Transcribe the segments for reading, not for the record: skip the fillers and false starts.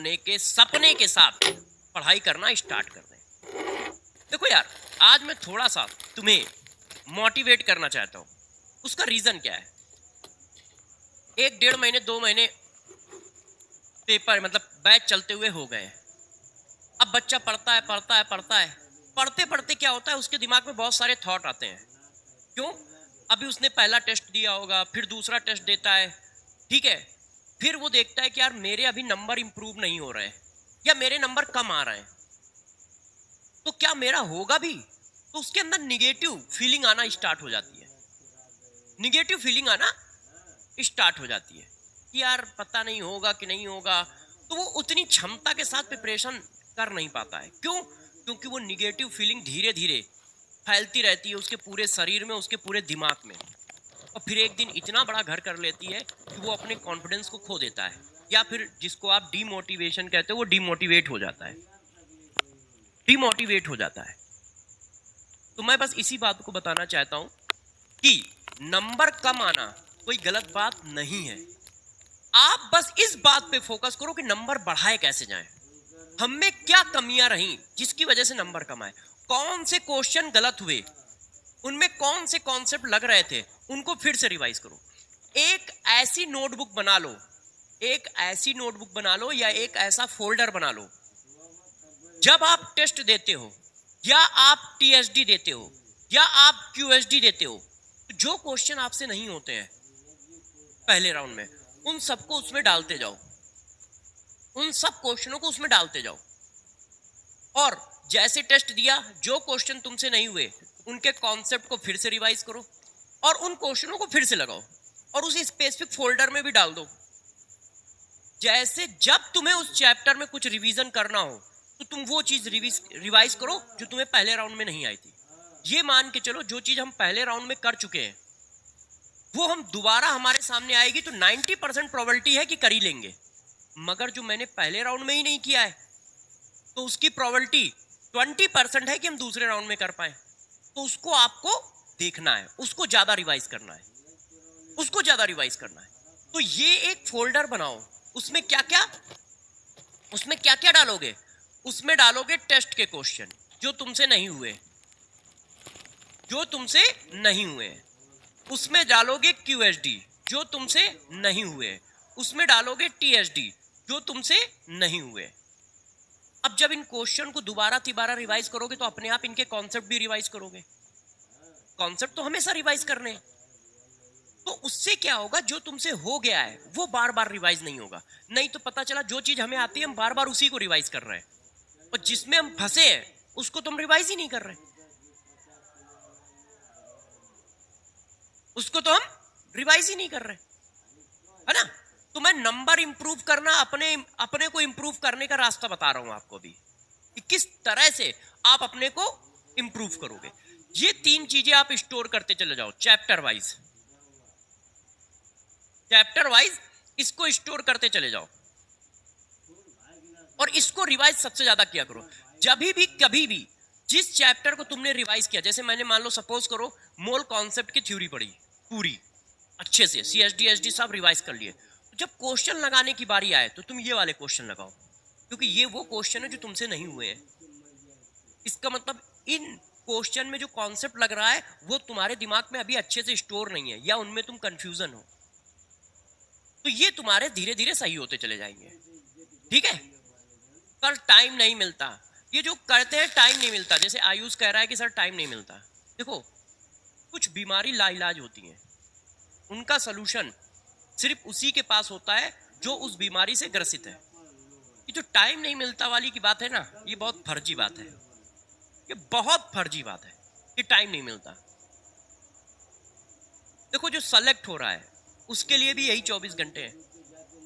होने के सपने के साथ पढ़ाई करना स्टार्ट कर दें। देखो यार, आज मैं थोड़ा सा तुम्हें मोटिवेट करना चाहता हूँ। उसका रीजन क्या है? 1-1.5 महीने 2 महीने पेपर मतलब बैच चलते हुए हो गए। अब बच्चा पढ़ता है पढ़ता है पढ़ता है, पढ़ते पढ़ते क्या होता है, उसके दिमाग में बहुत सारे थॉट आते हैं। क्यों? अभी उसने पहला टेस्ट दिया होगा, फिर दूसरा टेस्ट देता है, ठीक है, फिर वो देखता है कि यार मेरे अभी नंबर इंप्रूव नहीं हो रहे हैं या मेरे नंबर कम आ रहे हैं, तो क्या मेरा होगा भी? तो उसके अंदर निगेटिव फीलिंग आना स्टार्ट हो जाती है। निगेटिव फीलिंग आना स्टार्ट हो जाती है कि यार पता नहीं होगा कि नहीं होगा। तो वो उतनी क्षमता के साथ प्रिपरेशन कर नहीं पाता है। क्यों? क्योंकि वो निगेटिव फीलिंग धीरे धीरे फैलती रहती है उसके पूरे शरीर में, उसके पूरे दिमाग में, और फिर एक दिन इतना बड़ा घर कर लेती है कि वो अपने कॉन्फिडेंस को खो देता है, या फिर जिसको आप डीमोटिवेशन कहते हो, वो डीमोटिवेट हो जाता है। डीमोटिवेट हो जाता है। तो मैं बस इसी बात को बताना चाहता हूं कि नंबर कम आना कोई गलत बात नहीं है। आप बस इस बात पे फोकस करो कि नंबर बढ़ाए कैसे जाएं। हम में क्या कमियां रहीं जिसकी वजह से नंबर कम आए, कौन से क्वेश्चन गलत हुए, उनमें कौन से कॉन्सेप्ट लग रहे थे, उनको फिर से रिवाइज करो। एक ऐसी नोटबुक बना लो, एक ऐसी नोटबुक बना लो या एक ऐसा फोल्डर बना लो, जब आप टेस्ट देते हो या आप टीएसडी देते हो या आप क्यूएसडी देते हो, तो जो क्वेश्चन आपसे नहीं होते हैं पहले राउंड में, उन सबको उसमें डालते जाओ, उन सब क्वेश्चनों को उसमें डालते जाओ। और जैसे टेस्ट दिया, जो क्वेश्चन तुमसे नहीं हुए उनके कॉन्सेप्ट को फिर से रिवाइज करो और उन क्वेश्चनों को फिर से लगाओ और उस स्पेसिफिक फोल्डर में भी डाल दो। जैसे जब तुम्हें उस चैप्टर में कुछ रिवीजन करना हो तो तुम वो चीज रिवाइज करो जो तुम्हें पहले राउंड में नहीं आई थी। ये मान के चलो, जो चीज हम पहले राउंड में कर चुके हैं वो हम दोबारा हमारे सामने आएगी तो 90% प्रोबेबिलिटी है कि कर ही लेंगे। मगर जो मैंने पहले राउंड में ही नहीं किया है तो उसकी प्रोबेबिलिटी 20% है कि हम दूसरे राउंड में कर पाए। तो उसको आपको देखना है, उसको ज्यादा रिवाइज करना है, उसको ज्यादा रिवाइज करना है। तो ये एक फोल्डर बनाओ, उसमें क्या क्या डालोगे? उसमें डालोगे टेस्ट के क्वेश्चन जो तुमसे नहीं हुए, जो तुमसे नहीं हुए। उसमें डालोगे क्यूएसडी जो तुमसे नहीं हुए, उसमें डालोगे टीएसडी जो तुमसे नहीं हुए। अब जब इन क्वेश्चन को दोबारा तिबारा रिवाइज करोगे तो अपने आप इनके कॉन्सेप्ट भी रिवाइज करोगे। कॉन्सेप्ट तो हमेशा रिवाइज करने, तो उससे क्या होगा, जो तुमसे हो गया है वो बार बार रिवाइज नहीं होगा। नहीं तो पता चला जो चीज हमें आती है हम बार बार उसी को रिवाइज कर रहे हैं, और जिसमें हम फंसे हैं उसको तुम रिवाइज ही नहीं कर रहे, उसको तो हम रिवाइज ही नहीं कर रहे, है ना। तो मैं नंबर इंप्रूव करना, अपने को इंप्रूव करने का रास्ता बता रहा हूं आपको अभी कि किस तरह से आप अपने को इंप्रूव करोगे। ये 3 चीजें आप स्टोर करते चले जाओ चैप्टर वाइज, चैप्टर वाइज इसको स्टोर करते चले जाओ और इसको रिवाइज सबसे ज्यादा किया करो। जब भी कभी भी जिस चैप्टर को तुमने रिवाइज किया, जैसे मैंने मान लो सपोज करो मोल कॉन्सेप्ट की थ्योरी पढ़ी पूरी अच्छे से, सीएसडी एसडी सब रिवाइज कर लिए, तो जब क्वेश्चन लगाने की बारी आए तो तुम ये वाले क्वेश्चन लगाओ, क्योंकि ये वो क्वेश्चन है जो तुमसे नहीं हुए हैं। इसका मतलब इन क्वेश्चन में जो कॉन्सेप्ट लग रहा है वो तुम्हारे दिमाग में अभी अच्छे से स्टोर नहीं है या उनमें तुम कंफ्यूजन हो, तो ये तुम्हारे धीरे धीरे सही होते चले जाएंगे। ठीक है, पर टाइम नहीं मिलता, ये जो करते हैं टाइम नहीं मिलता। जैसे आयुष कह रहा है कि सर टाइम नहीं मिलता, देखो कुछ बीमारी लाइलाज होती है, उनका सलूशन सिर्फ उसी के पास होता है जो उस बीमारी से ग्रसित है। ये जो टाइम नहीं मिलता वाली की बात है ना, ये बहुत फर्जी बात है, ये बहुत फर्जी बात है कि टाइम नहीं मिलता। देखो जो सेलेक्ट हो रहा है उसके लिए भी यही 24 घंटे हैं,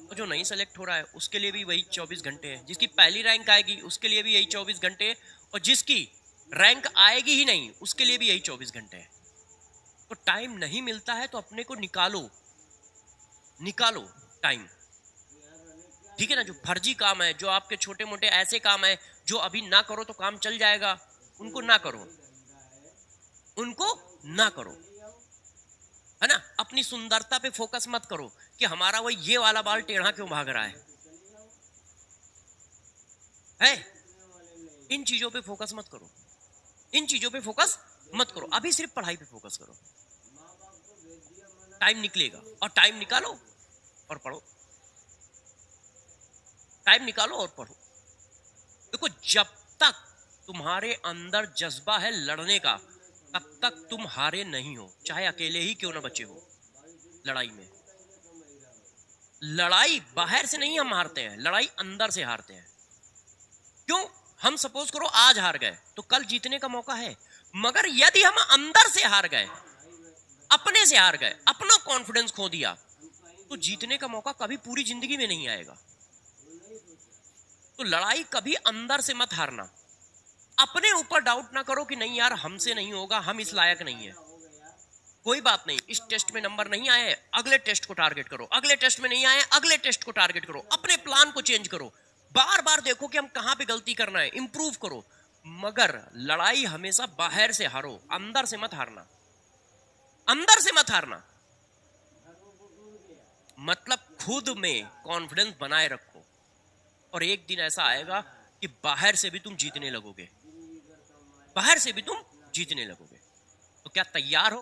और जो नहीं सेलेक्ट हो रहा है उसके लिए भी वही 24 घंटे हैं। जिसकी पहली रैंक आएगी उसके लिए भी यही 24 घंटे हैं, और जिसकी रैंक आएगी ही नहीं उसके लिए भी यही 24 घंटे हैं। तो टाइम नहीं मिलता है तो अपने को निकालो टाइम, ठीक है ना। जो फर्जी काम है, जो आपके छोटे मोटे ऐसे काम है जो अभी ना करो तो काम चल जाएगा, उनको ना करो, है ना। अपनी सुंदरता पे फोकस मत करो कि हमारा वो ये वाला बाल टेढ़ा क्यों भाग रहा है, है। इन चीजों पे फोकस मत करो, इन चीजों पे फोकस मत करो, अभी सिर्फ पढ़ाई पे फोकस करो। टाइम निकलेगा और टाइम निकालो और पढ़ो, टाइम निकालो और पढ़ो। देखो, जब तक तुम्हारे अंदर जज्बा है लड़ने का, तब तक तुम हारे नहीं हो, चाहे अकेले ही क्यों ना बचे हो लड़ाई में। लड़ाई बाहर से नहीं हम हारते हैं, लड़ाई अंदर से हारते हैं। क्यों? हम सपोज करो आज हार गए तो कल जीतने का मौका है, मगर यदि हम अंदर से हार गए, अपने से हार गए, अपना कॉन्फिडेंस खो दिया, तो जीतने का मौका कभी पूरी जिंदगी में नहीं आएगा। तो लड़ाई कभी अंदर से मत हारना। अपने ऊपर डाउट ना करो कि नहीं यार हमसे नहीं होगा, हम इस लायक नहीं है। कोई बात नहीं, इस टेस्ट में नंबर नहीं आए, अगले टेस्ट को टारगेट करो, अगले टेस्ट में नहीं आए, अगले टेस्ट को टारगेट करो, अपने प्लान को चेंज करो, बार बार देखो कि हम कहां पे गलती करना है, इंप्रूव करो। मगर लड़ाई हमेशा बाहर से हारो, अंदर से मत हारना, अंदर से मत हारना। मतलब खुद में कॉन्फिडेंस बनाए रखो, और एक दिन ऐसा आएगा कि बाहर से भी तुम जीतने लगोगे, बाहर से भी तुम जीतने लगोगे। तो क्या तैयार हो?